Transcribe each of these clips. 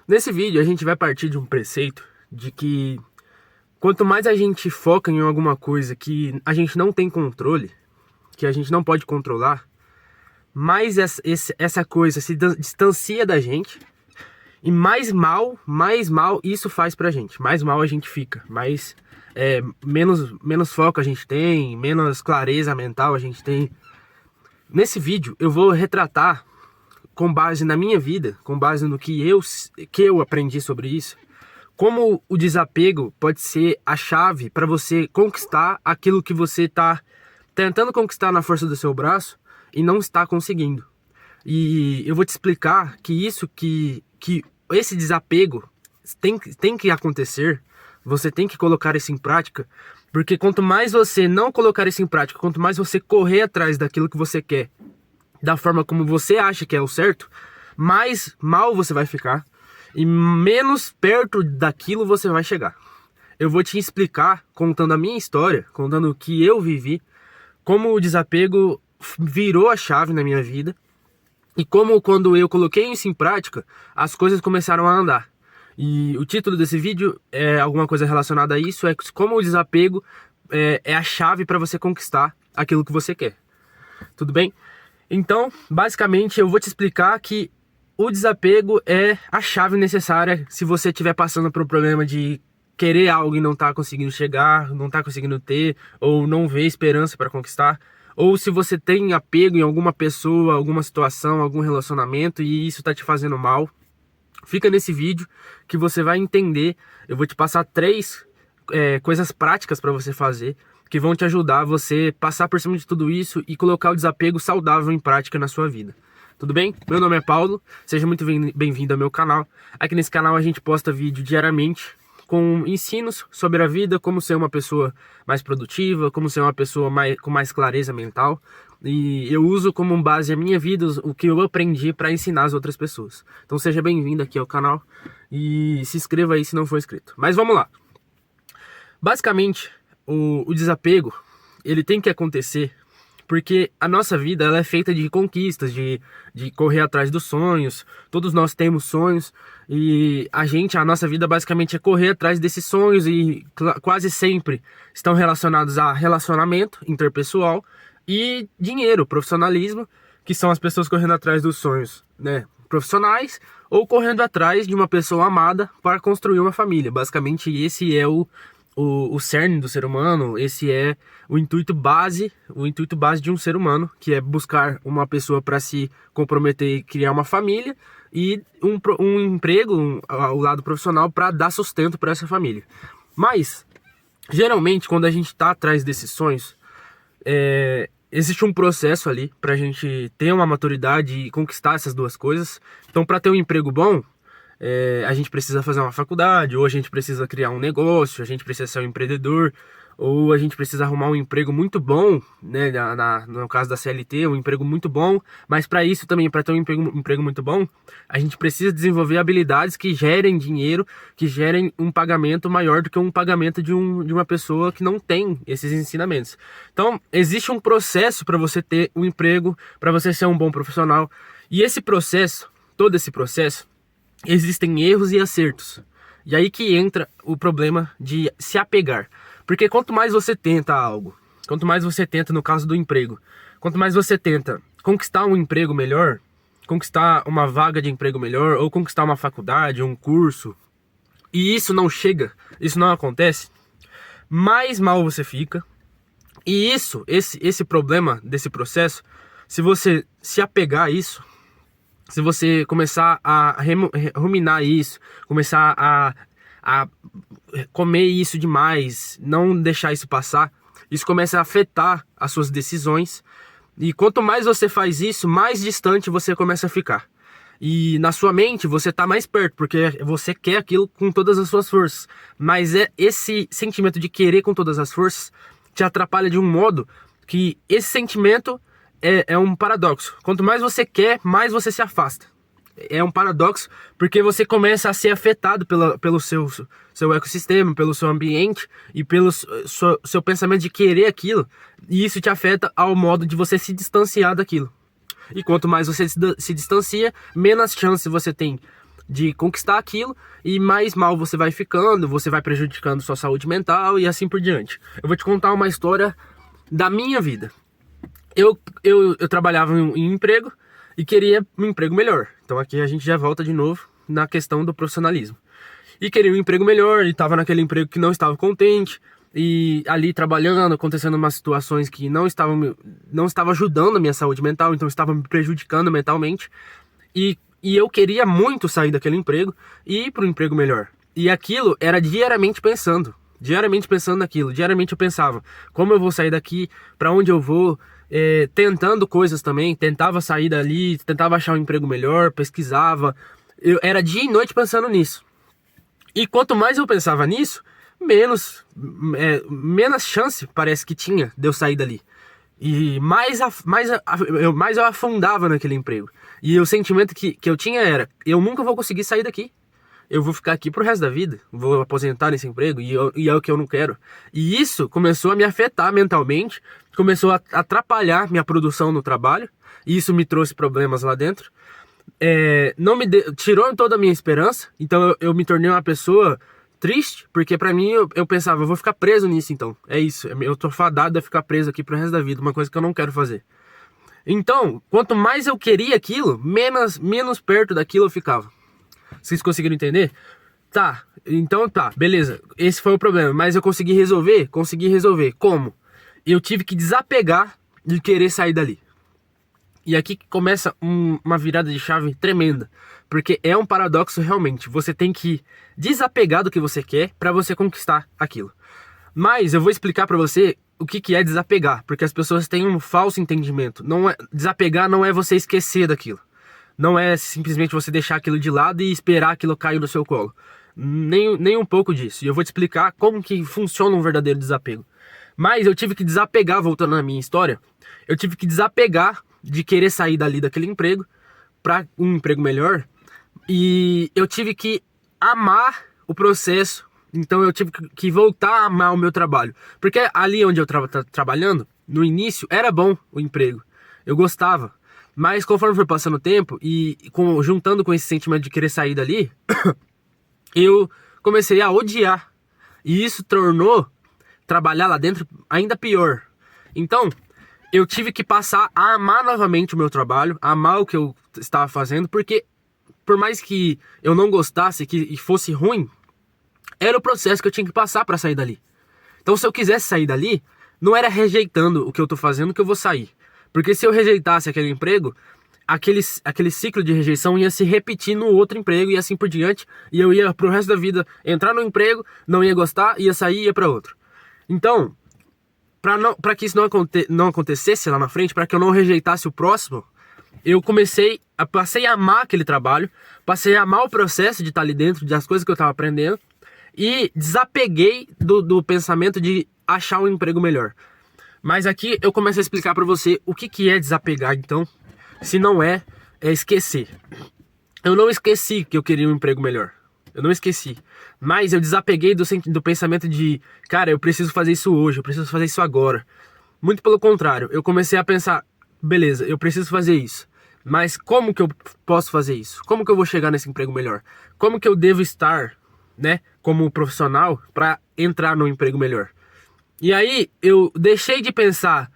Nesse vídeo a gente vai partir de um preceito de que quanto mais a gente foca em alguma coisa que a gente não tem controle, que a gente não pode controlar, mais essa coisa se distancia da gente e mais mal isso faz pra gente. Mais mal a gente fica, menos foco a gente tem, menos clareza mental a gente tem. Nesse vídeo eu vou retratar, com base na minha vida, com base no que eu aprendi sobre isso, como o desapego pode ser a chave para você conquistar aquilo que você está tentando conquistar na força do seu braço e não está conseguindo. E eu vou te explicar que esse desapego tem que acontecer, você tem que colocar isso em prática, porque quanto mais você não colocar isso em prática, quanto mais você correr atrás daquilo que você quer, da forma como você acha que é o certo, mais mal você vai ficar e menos perto daquilo você vai chegar. Eu vou te explicar, contando a minha história, contando o que eu vivi, como o desapego virou a chave na minha vida e como, quando eu coloquei isso em prática, as coisas começaram a andar. E o título desse vídeo é alguma coisa relacionada a isso, é como o desapego é a chave para você conquistar aquilo que você quer. Tudo bem? Então, basicamente, eu vou te explicar que o desapego é a chave necessária se você estiver passando por um problema de querer algo e não tá conseguindo chegar, não tá conseguindo ter, ou não vê esperança para conquistar, ou se você tem apego em alguma pessoa, alguma situação, algum relacionamento e isso tá te fazendo mal. Fica nesse vídeo que você vai entender. Eu vou te passar 3 coisas práticas para você fazer, que vão te ajudar a você passar por cima de tudo isso e colocar o desapego saudável em prática na sua vida. Tudo bem? Meu nome é Paulo, seja muito bem-vindo ao meu canal. Aqui nesse canal a gente posta vídeo diariamente com ensinos sobre a vida, como ser uma pessoa mais produtiva, como ser uma pessoa com mais clareza mental. E eu uso como base a minha vida, o que eu aprendi para ensinar as outras pessoas. Então seja bem-vindo aqui ao canal e se inscreva aí se não for inscrito. Mas vamos lá. Basicamente, o desapego, ele tem que acontecer porque a nossa vida ela é feita de conquistas, de correr atrás dos sonhos. Todos nós temos sonhos e a nossa vida basicamente é correr atrás desses sonhos e quase sempre estão relacionados a relacionamento interpessoal e dinheiro, profissionalismo, que são as pessoas correndo atrás dos sonhos, né, profissionais, ou correndo atrás de uma pessoa amada para construir uma família. Basicamente esse é o cerne do ser humano, esse é o intuito base de um ser humano, que é buscar uma pessoa para se comprometer e criar uma família e um emprego, o lado profissional, para dar sustento para essa família. Mas, geralmente, quando a gente está atrás desses sonhos, existe um processo ali para a gente ter uma maturidade e conquistar essas duas coisas. Então, para ter um emprego bom, a gente precisa fazer uma faculdade, ou a gente precisa criar um negócio, a gente precisa ser um empreendedor, ou a gente precisa arrumar um emprego muito bom, né, no caso da CLT, um emprego muito bom. Mas para isso também, para ter um emprego muito bom, a gente precisa desenvolver habilidades que gerem dinheiro, que gerem um pagamento maior do que um pagamento de uma pessoa que não tem esses ensinamentos. Então existe um processo para você ter um emprego, para você ser um bom profissional, e esse processo, todo esse processo, existem erros e acertos. E aí que entra o problema de se apegar. Porque quanto mais você tenta algo, quanto mais você tenta, no caso do emprego, quanto mais você tenta conquistar um emprego melhor, conquistar uma vaga de emprego melhor, ou conquistar uma faculdade, um curso, e isso não chega, isso não acontece, mais mal você fica. E esse problema desse processo, se você se apegar a isso, se você começar a ruminar isso, começar a comer isso demais, não deixar isso passar, isso começa a afetar as suas decisões. E quanto mais você faz isso, mais distante você começa a ficar. E na sua mente você está mais perto, porque você quer aquilo com todas as suas forças. Mas esse sentimento de querer com todas as forças te atrapalha de um modo que esse sentimento é um paradoxo. Quanto mais você quer, mais você se afasta. É um paradoxo, porque você começa a ser afetado pelo seu ecossistema, pelo seu ambiente e pelo seu pensamento de querer aquilo. E isso te afeta ao modo de você se distanciar daquilo. E quanto mais você se distancia, menos chance você tem de conquistar aquilo, e mais mal você vai ficando, você vai prejudicando sua saúde mental e assim por diante. Eu vou te contar uma história da minha vida. Eu trabalhava em um emprego e queria um emprego melhor. Então aqui a gente já volta de novo na questão do profissionalismo. E queria um emprego melhor, e estava naquele emprego que não estava contente, e ali trabalhando, acontecendo umas situações que não estava ajudando a minha saúde mental, então estava me prejudicando mentalmente. E eu queria muito sair daquele emprego e ir para um emprego melhor. E aquilo era diariamente pensando naquilo. Diariamente eu pensava, como eu vou sair daqui, para onde eu vou, tentando coisas também, tentava sair dali, tentava achar um emprego melhor, pesquisava. Eu era dia e noite pensando nisso. E quanto mais eu pensava nisso, menos chance parece que tinha de eu sair dali. E mais eu afundava naquele emprego. E o sentimento que eu tinha era, eu nunca vou conseguir sair daqui. Eu vou ficar aqui pro resto da vida, vou aposentar nesse emprego e é o que eu não quero. E isso começou a me afetar mentalmente, começou a atrapalhar minha produção no trabalho, e isso me trouxe problemas lá dentro. Tirou toda a minha esperança, então eu me tornei uma pessoa triste, porque pra mim eu pensava, eu vou ficar preso nisso então, é isso, eu tô fadado a ficar preso aqui pro resto da vida, uma coisa que eu não quero fazer. Então, quanto mais eu queria aquilo, menos perto daquilo eu ficava. Vocês conseguiram entender? Tá, então tá, beleza, esse foi o problema, mas eu consegui resolver? Consegui resolver. Como? Eu tive que desapegar de querer sair dali. E aqui começa uma virada de chave tremenda, porque é um paradoxo realmente. Você tem que desapegar do que você quer para você conquistar aquilo. Mas eu vou explicar para você o que é desapegar, porque as pessoas têm um falso entendimento. Desapegar não é você esquecer daquilo. Não é simplesmente você deixar aquilo de lado e esperar aquilo cair no seu colo. Nem um pouco disso. E eu vou te explicar como que funciona um verdadeiro desapego. Mas eu tive que desapegar, voltando na minha história, eu tive que desapegar de querer sair dali daquele emprego para um emprego melhor, e eu tive que amar o processo. Então eu tive que voltar a amar o meu trabalho, porque ali onde eu estava trabalhando, no início, era bom o emprego, eu gostava, mas conforme foi passando o tempo e juntando com esse sentimento de querer sair dali, eu comecei a odiar, e isso tornou trabalhar lá dentro ainda pior. Então eu tive que passar a amar novamente o meu trabalho, a amar o que eu estava fazendo, porque por mais que eu não gostasse, que fosse ruim, era o processo que eu tinha que passar para sair dali. Então se eu quisesse sair dali, não era rejeitando o que eu tô fazendo que eu vou sair. Porque se eu rejeitasse aquele emprego, aquele ciclo de rejeição ia se repetir no outro emprego e assim por diante, e eu ia pro resto da vida entrar no emprego, não ia gostar, ia sair e ia para outro. Então, para que isso não acontecesse lá na frente, para que eu não rejeitasse o próximo, eu passei a amar aquele trabalho, passei a amar o processo de estar ali dentro, das coisas que eu estava aprendendo, e desapeguei do pensamento de achar um emprego melhor. Mas aqui eu começo a explicar para você o que é desapegar, então, se não é esquecer. Eu não esqueci que eu queria um emprego melhor. Eu não esqueci. Mas eu desapeguei do pensamento de, cara, eu preciso fazer isso hoje, eu preciso fazer isso agora. Muito pelo contrário, eu comecei a pensar, beleza, eu preciso fazer isso. Mas como que eu posso fazer isso? Como que eu vou chegar nesse emprego melhor? Como que eu devo estar, né, como profissional para entrar no emprego melhor? E aí eu deixei de pensar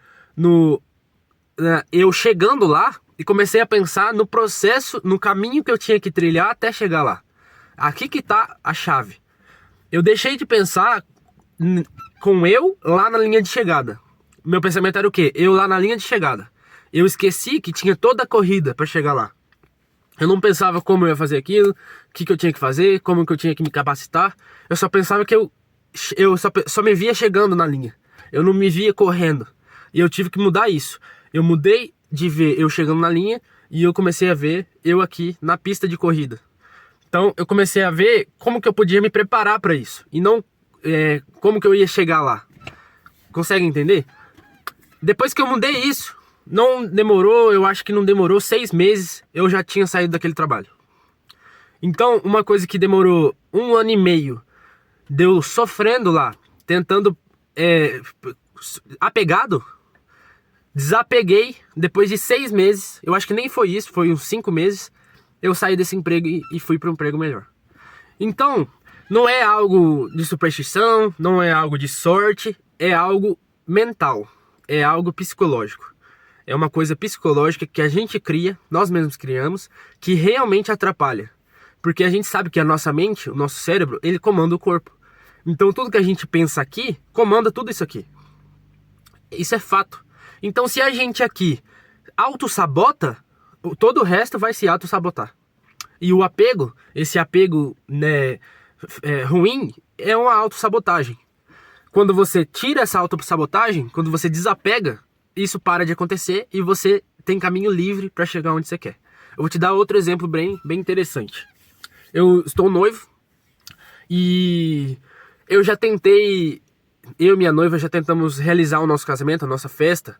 eu chegando lá e comecei a pensar no processo, no caminho que eu tinha que trilhar até chegar lá. Aqui que tá a chave. Eu deixei de pensar com eu lá na linha de chegada. Meu pensamento era o quê? Eu lá na linha de chegada. Eu esqueci que tinha toda a corrida para chegar lá. Eu não pensava como eu ia fazer aquilo, o que eu tinha que fazer, como que eu tinha que me capacitar. Eu só pensava que eu só me via chegando na linha. Eu não me via correndo. E eu tive que mudar isso. Eu mudei de ver eu chegando na linha e eu comecei a ver eu aqui na pista de corrida. Então eu comecei a ver como que eu podia me preparar para isso e não como que eu ia chegar lá. Consegue entender? Depois que eu mudei isso, não demorou, eu acho que não demorou 6 meses, eu já tinha saído daquele trabalho. Então uma coisa que demorou 1 ano e meio, deu sofrendo lá, tentando, apegado, desapeguei depois de 6 meses, eu acho que nem foi isso, foi uns 5 meses, eu saí desse emprego e fui para um emprego melhor. Então, não é algo de superstição, não é algo de sorte, é algo mental, é algo psicológico. É uma coisa psicológica que a gente cria, nós mesmos criamos, que realmente atrapalha. Porque a gente sabe que a nossa mente, o nosso cérebro, ele comanda o corpo. Então tudo que a gente pensa aqui, comanda tudo isso aqui. Isso é fato. Então se a gente aqui auto-sabota, todo o resto vai se auto-sabotar. E o apego, esse apego, né, ruim, é uma autossabotagem. Quando você tira essa autossabotagem, quando você desapega, isso para de acontecer e você tem caminho livre para chegar onde você quer. Eu vou te dar outro exemplo bem interessante. Eu estou noivo e eu e minha noiva já tentamos realizar o nosso casamento, a nossa festa,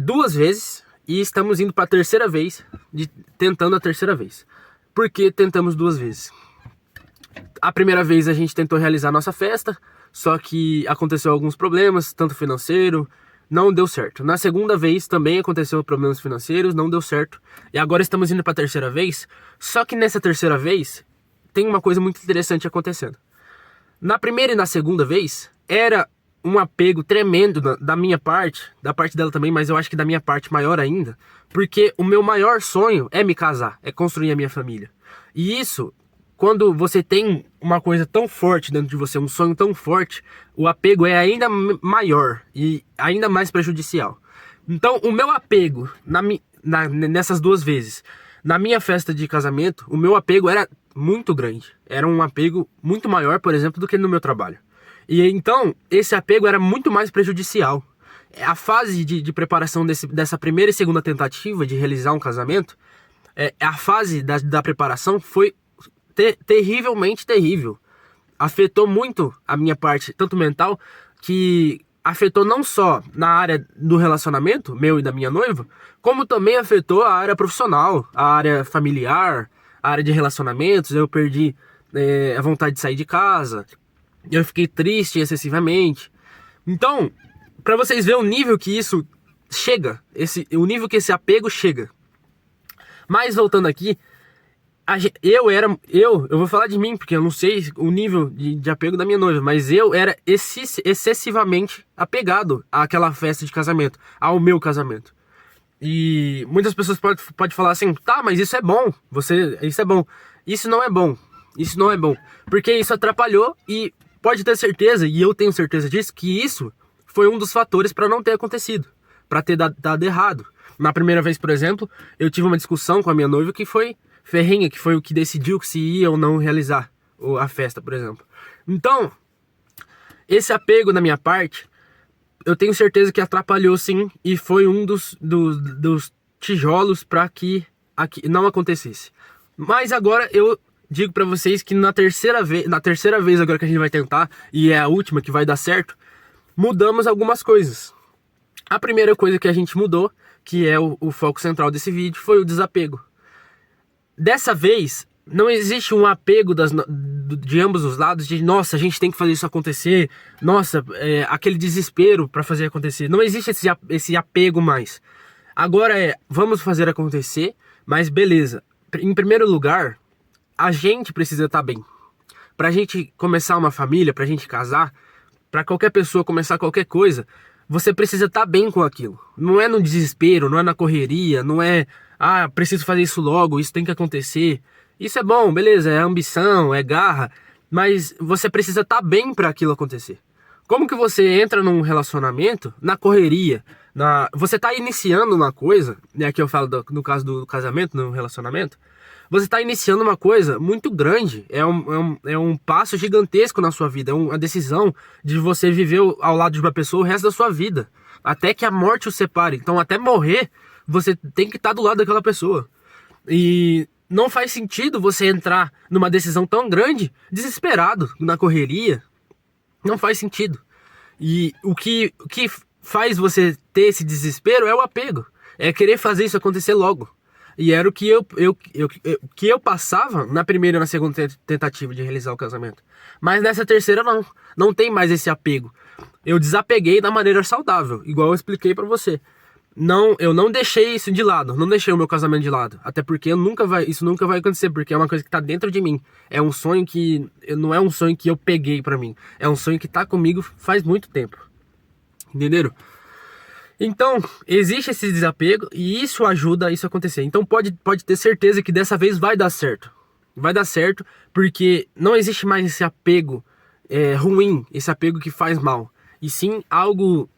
2 vezes, e estamos indo para a terceira vez, tentando a terceira vez. Por que tentamos 2 vezes? A primeira vez a gente tentou realizar a nossa festa, só que aconteceu alguns problemas, tanto financeiro, não deu certo. Na segunda vez também aconteceu problemas financeiros, não deu certo. E agora estamos indo para a terceira vez, só que nessa terceira vez tem uma coisa muito interessante acontecendo. Na primeira e na segunda vez, era um apego tremendo da minha parte, da parte dela também, mas eu acho que da minha parte maior ainda, porque o meu maior sonho é me casar, é construir a minha família. E isso, quando você tem uma coisa tão forte dentro de você, um sonho tão forte, o apego é ainda maior e ainda mais prejudicial. Então, o meu apego nessas 2 vezes, na minha festa de casamento, o meu apego era muito grande. Era um apego muito maior, por exemplo, do que no meu trabalho. E então, esse apego era muito mais prejudicial. A fase de preparação dessa primeira e segunda tentativa de realizar um casamento, a fase da preparação foi terrivelmente terrível. Afetou muito a minha parte, tanto mental, que afetou não só na área do relacionamento, meu e da minha noiva, como também afetou a área profissional, a área familiar, a área de relacionamentos. Eu perdi a vontade de sair de casa, eu fiquei triste excessivamente. Então, para vocês verem o nível que isso chega, o nível que esse apego chega. Mas voltando aqui, eu vou falar de mim, porque eu não sei o nível de apego da minha noiva, mas eu era excessivamente apegado àquela festa de casamento, ao meu casamento. E muitas pessoas podem falar assim, tá, mas isso é bom, isso é bom. Isso não é bom, isso não é bom, porque isso atrapalhou e pode ter certeza, e eu tenho certeza disso, que isso foi um dos fatores para não ter acontecido, para ter dado errado. Na primeira vez, por exemplo, eu tive uma discussão com a minha noiva que foi ferrenha, que foi o que decidiu se ia ou não realizar a festa, por exemplo. Então, esse apego da minha parte, eu tenho certeza que atrapalhou sim, e foi um dos tijolos para que não acontecesse. Mas agora eu digo para vocês que na terceira vez agora que a gente vai tentar, e é a última que vai dar certo, mudamos algumas coisas. A primeira coisa que a gente mudou, que é o foco central desse vídeo, foi o desapego. Dessa vez, não existe um apego de ambos os lados, de nossa, a gente tem que fazer isso acontecer, nossa, aquele desespero para fazer acontecer. Não existe esse apego mais. Agora vamos fazer acontecer, mas beleza. Em primeiro lugar, a gente precisa estar bem. Pra gente começar uma família, pra gente casar, pra qualquer pessoa começar qualquer coisa, você precisa estar bem com aquilo. Não é no desespero, não é na correria, não é, preciso fazer isso logo, isso tem que acontecer. Isso é bom, beleza, é ambição, é garra, mas você precisa estar bem para aquilo acontecer. Como que você entra num relacionamento na correria? Você está iniciando uma coisa, né, aqui eu falo no caso do casamento, no relacionamento, você está iniciando uma coisa muito grande, é um passo gigantesco na sua vida, é uma decisão de você viver ao lado de uma pessoa o resto da sua vida, até que a morte o separe. Então até morrer, você tem que estar do lado daquela pessoa. E não faz sentido você entrar numa decisão tão grande, desesperado, na correria. Não faz sentido. E o que faz você ter esse desespero é o apego. É querer fazer isso acontecer logo. E era o que eu passava na primeira e na segunda tentativa de realizar o casamento. Mas nessa terceira não tem mais esse apego. Eu desapeguei da maneira saudável, igual eu expliquei pra você. não, eu não deixei isso de lado, não deixei o meu casamento de lado. Até porque isso nunca vai acontecer, porque é uma coisa que tá dentro de mim. É um sonho que não é um sonho que eu peguei pra mim. É um sonho que tá comigo faz muito tempo. Entenderam? Então, existe esse desapego e isso ajuda a isso acontecer. Então pode ter certeza que dessa vez vai dar certo. Vai dar certo porque não existe mais esse apego ruim, esse apego que faz mal. E sim algo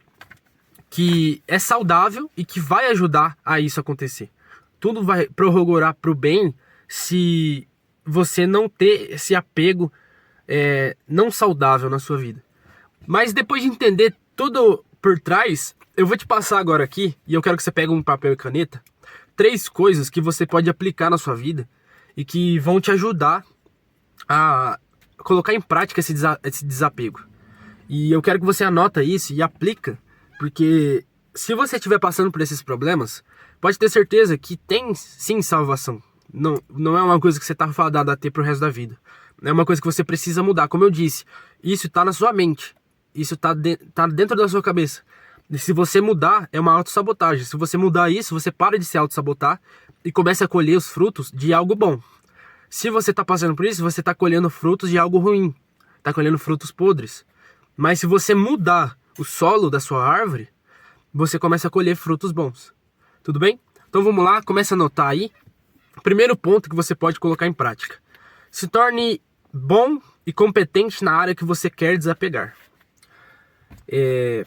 que é saudável e que vai ajudar a isso acontecer. Tudo vai prorrogar pro bem se você não ter esse apego não saudável na sua vida. Mas depois de entender tudo por trás, eu vou te passar agora aqui, e eu quero que você pegue um papel e caneta, 3 coisas que você pode aplicar na sua vida e que vão te ajudar a colocar em prática esse desapego. E eu quero que você anota isso e aplica, porque se você estiver passando por esses problemas, pode ter certeza que tem sim salvação. Não é uma coisa que você está fadado a ter pro resto da vida. É uma coisa que você precisa mudar. Como eu disse, isso está na sua mente. Isso tá dentro da sua cabeça. E se você mudar, é uma autossabotagem. Se você mudar isso, você para de se autossabotar e começa a colher os frutos de algo bom. Se você tá passando por isso, você tá colhendo frutos de algo ruim. Tá colhendo frutos podres. Mas se você mudar o solo da sua árvore, você começa a colher frutos bons. Tudo bem? Então vamos lá, começa a anotar aí. Primeiro ponto que você pode colocar em prática. Se torne bom e competente na área que você quer desapegar.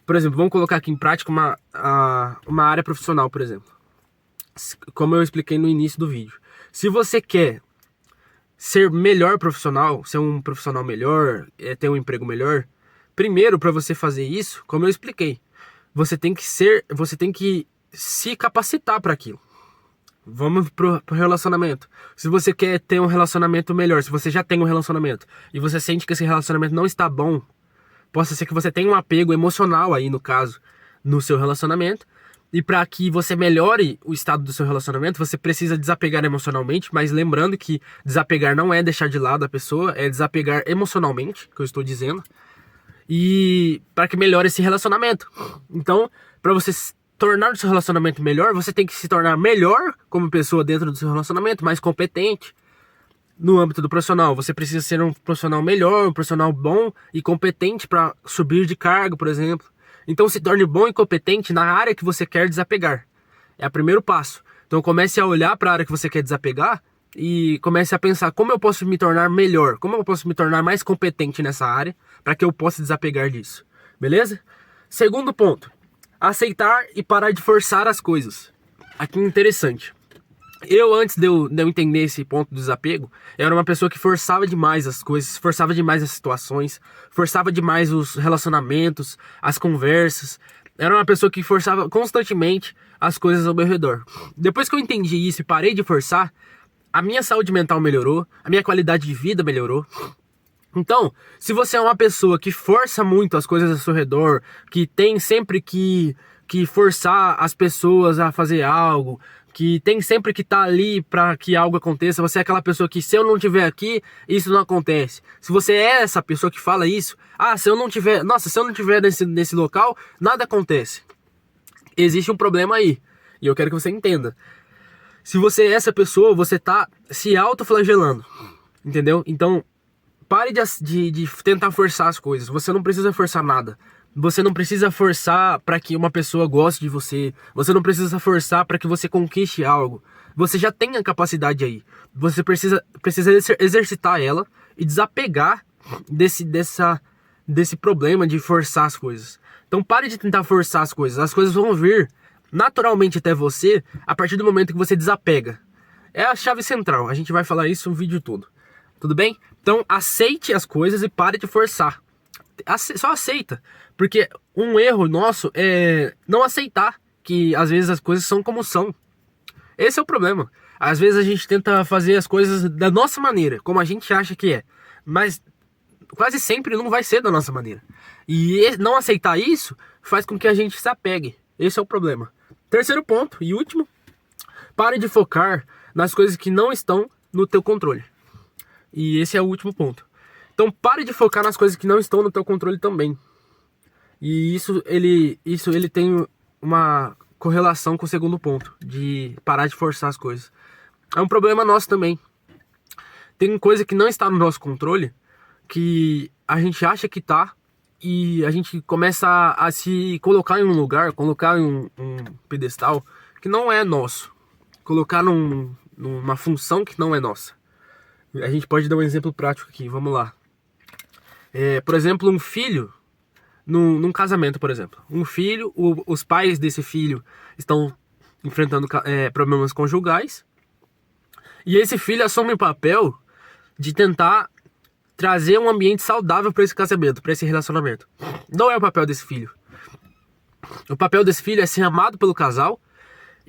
Por exemplo, vamos colocar aqui em prática uma área profissional, por exemplo. Como eu expliquei no início do vídeo. Se você quer ser melhor profissional, ser um profissional melhor, ter um emprego melhor, primeiro, para você fazer isso, como eu expliquei, você tem que se capacitar para aquilo. Vamos pro relacionamento. Se você quer ter um relacionamento melhor, se você já tem um relacionamento e você sente que esse relacionamento não está bom, possa ser que você tenha um apego emocional aí, no caso, no seu relacionamento. E para que você melhore o estado do seu relacionamento, você precisa desapegar emocionalmente, mas lembrando que desapegar não é deixar de lado a pessoa, é desapegar emocionalmente, que eu estou dizendo. E para que melhore esse relacionamento. Então, para você tornar o seu relacionamento melhor, você tem que se tornar melhor como pessoa dentro do seu relacionamento, mais competente. No âmbito do profissional, você precisa ser um profissional melhor, um profissional bom e competente para subir de cargo, por exemplo. Então se torne bom e competente na área que você quer desapegar. É o primeiro passo. Então comece a olhar para a área que você quer desapegar e comece a pensar como eu posso me tornar melhor, como eu posso me tornar mais competente nessa área para que eu possa desapegar disso. Beleza? Segundo ponto, aceitar e parar de forçar as coisas. Aqui interessante. Antes de eu entender esse ponto do desapego, eu era uma pessoa que forçava demais as coisas, forçava demais as situações, forçava demais os relacionamentos, as conversas. Era uma pessoa que forçava constantemente as coisas ao meu redor. Depois que eu entendi isso e parei de forçar, a minha saúde mental melhorou, a minha qualidade de vida melhorou. Então, se você é uma pessoa que força muito as coisas ao seu redor, que tem sempre que forçar as pessoas a fazer algo, que tem sempre que estar ali para que algo aconteça, você é aquela pessoa que se eu não estiver aqui, isso não acontece. Se você é essa pessoa que fala isso, se eu não tiver nesse local, nada acontece. Existe um problema aí, e eu quero que você entenda. Se você é essa pessoa, você tá se autoflagelando, entendeu? Então, pare de tentar forçar as coisas. Você não precisa forçar nada. Você não precisa forçar para que uma pessoa goste de você. Você não precisa forçar para que você conquiste algo. Você já tem a capacidade aí. Você precisa exercitar ela e desapegar desse problema de forçar as coisas. Então pare de tentar forçar as coisas. As coisas vão vir naturalmente até você a partir do momento que você desapega. É a chave central. A gente vai falar isso no vídeo todo. Tudo bem? Então aceite as coisas e pare de forçar. Só aceita. Porque um erro nosso é não aceitar que às vezes as coisas são como são. Esse é o problema. Às vezes a gente tenta fazer as coisas da nossa maneira, como a gente acha que é. Mas quase sempre não vai ser da nossa maneira. E não aceitar isso faz com que a gente se apegue. Esse é o problema. Terceiro ponto e último. Pare de focar nas coisas que não estão no teu controle. E esse é o último ponto. Então pare de focar nas coisas que não estão no teu controle também. E isso ele tem uma correlação com o segundo ponto, de parar de forçar as coisas. É um problema nosso também. Tem coisa que não está no nosso controle, que a gente acha que tá, e a gente começa a se colocar em um lugar, colocar em um pedestal que não é nosso, colocar numa função que não é nossa. A gente pode dar um exemplo prático aqui, vamos lá. Por exemplo, um filho, num casamento, por exemplo. Um filho, os pais desse filho estão enfrentando problemas conjugais, e esse filho assume o papel de tentar trazer um ambiente saudável para esse casamento, para esse relacionamento. Não é o papel desse filho. O papel desse filho é ser amado pelo casal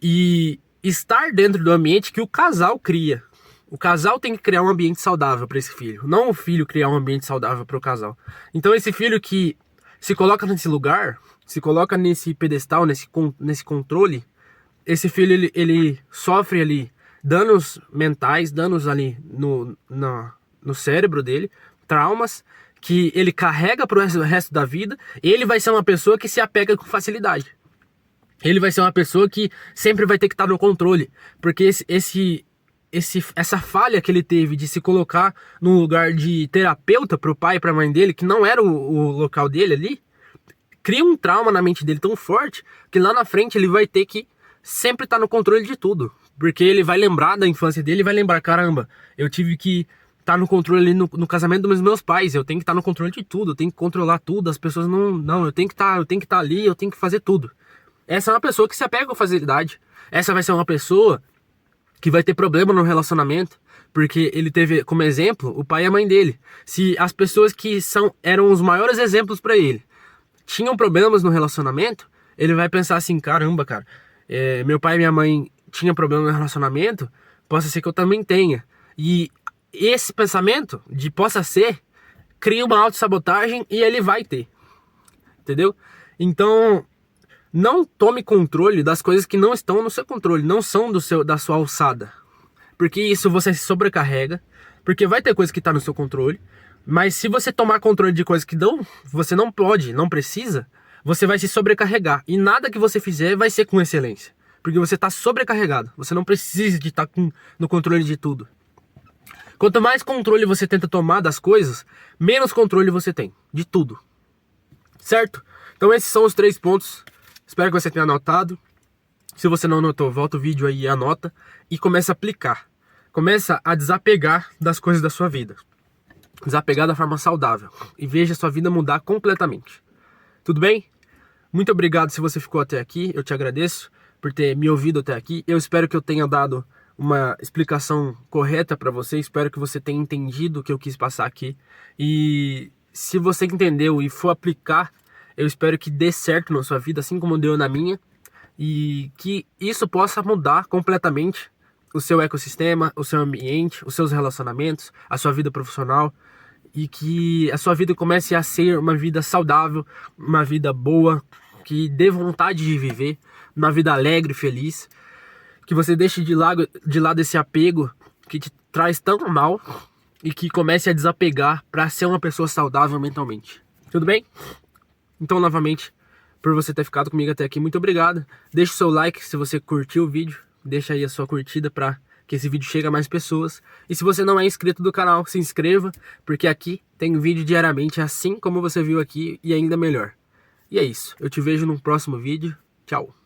e estar dentro do ambiente que o casal cria. O casal tem que criar um ambiente saudável para esse filho, não o filho criar um ambiente saudável para o casal. Então esse filho que se coloca nesse lugar, se coloca nesse pedestal, nesse controle, esse filho ele sofre ali danos mentais, danos ali no cérebro dele, traumas que ele carrega pro resto da vida. Ele vai ser uma pessoa que se apega com facilidade. Ele vai ser uma pessoa que sempre vai ter que estar no controle, porque essa falha que ele teve de se colocar num lugar de terapeuta pro pai e pra mãe dele, que não era o local dele ali, cria um trauma na mente dele tão forte que lá na frente ele vai ter que sempre estar no controle de tudo. Porque ele vai lembrar da infância dele e vai lembrar, caramba, eu tive que estar no controle ali no casamento dos meus pais, eu tenho que estar no controle de tudo, eu tenho que controlar tudo, as pessoas não, eu tenho que estar ali, eu tenho que fazer tudo. Essa é uma pessoa que se apega com facilidade. Essa vai ser uma pessoa que vai ter problema no relacionamento, porque ele teve como exemplo o pai e a mãe dele. Se as pessoas que eram os maiores exemplos para ele tinham problemas no relacionamento, ele vai pensar assim, caramba, cara, meu pai e minha mãe tinham problema no relacionamento, possa ser que eu também tenha. E esse pensamento de possa ser cria uma autossabotagem e ele vai ter, entendeu? Então não tome controle das coisas que não estão no seu controle, não são da sua alçada, porque isso você se sobrecarrega, porque vai ter coisa que está no seu controle, mas se você tomar controle de coisas que você não pode, não precisa, você vai se sobrecarregar, e nada que você fizer vai ser com excelência, porque você está sobrecarregado, você não precisa de estar no controle de tudo. Quanto mais controle você tenta tomar das coisas, menos controle você tem de tudo, certo? Então esses são os 3 pontos, espero que você tenha anotado. Se você não anotou, volta o vídeo aí e anota e começa a aplicar. Começa a desapegar das coisas da sua vida, desapegar da forma saudável e veja a sua vida mudar completamente. Tudo bem? Muito obrigado se você ficou até aqui, eu te agradeço por ter me ouvido até aqui. Eu espero que eu tenha dado uma explicação correta para você, espero que você tenha entendido o que eu quis passar aqui. E se você entendeu e for aplicar, eu espero que dê certo na sua vida, assim como deu na minha, e que isso possa mudar completamente o seu ecossistema, o seu ambiente, os seus relacionamentos, a sua vida profissional, e que a sua vida comece a ser uma vida saudável, uma vida boa, que dê vontade de viver, uma vida alegre, feliz, que você deixe de lado esse apego que te traz tão mal e que comece a desapegar para ser uma pessoa saudável mentalmente. Tudo bem? Então, novamente, por você ter ficado comigo até aqui, muito obrigado. Deixe o seu like se você curtiu o vídeo, deixa aí a sua curtida para que esse vídeo chegue a mais pessoas. E se você não é inscrito do canal, se inscreva, porque aqui tem vídeo diariamente, assim como você viu aqui, e ainda melhor. E é isso, eu te vejo no próximo vídeo. Tchau!